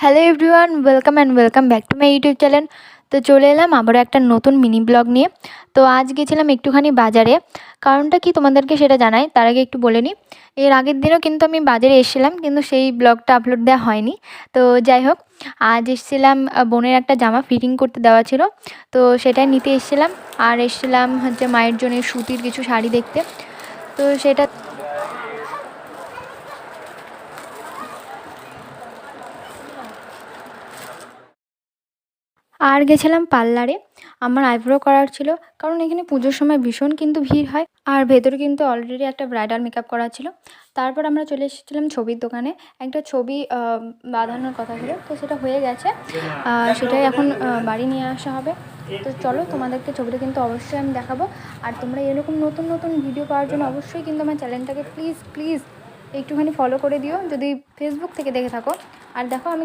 Hello everyone, welcome back to my YouTube channel. তো চলে এলাম আবারও একটা নতুন মিনি ব্লগ নিয়ে। তো আজ গেছিলাম একটুখানি বাজারে। কারণটা কি তোমাদেরকে সেটা জানাই, তার আগে একটু বলে নিই। এর আগের দিনও কিন্তু আমি বাজারে এসেছিলাম, কিন্তু সেই ব্লগটা আপলোড দেওয়া হয়নি। তো যাই হোক, আজ এসেছিলাম বোনের একটা জামা ফিটিং করতে দেওয়া ছিল, তো সেটাই নিতে এসেছিলাম। আর এসেছিলাম হচ্ছে মায়ের জন্য সুতির কিছু শাড়ি দেখতে। তো সেটা আর গেছিলাম পার্লারে। আমার আইব্রো করার ছিল, কারণ এখানে পুজোর সময় ভীষণ কিন্তু ভিড় হয়। আর ভেতরে কিন্তু অলরেডি একটা ব্রাইডাল মেকআপ করা ছিল। তারপর আমরা চলে এসেছিলাম ছবির দোকানে। একটা ছবি বাঁধানোর কথা ছিল, তো সেটা হয়ে গেছে। সেটাই এখন বাড়ি নিয়ে আসা হবে। তো চলো, তোমাদেরকে ছবিটা কিন্তু অবশ্যই আমি দেখাবো। আর তোমরা এরকম নতুন নতুন ভিডিও পাওয়ার জন্য অবশ্যই কিন্তু আমার চ্যানেলটাকে প্লিজ প্লিজ একটুখানি ফলো করে দিও, যদি ফেসবুক থেকে দেখে থাকো। আর দেখো, আমি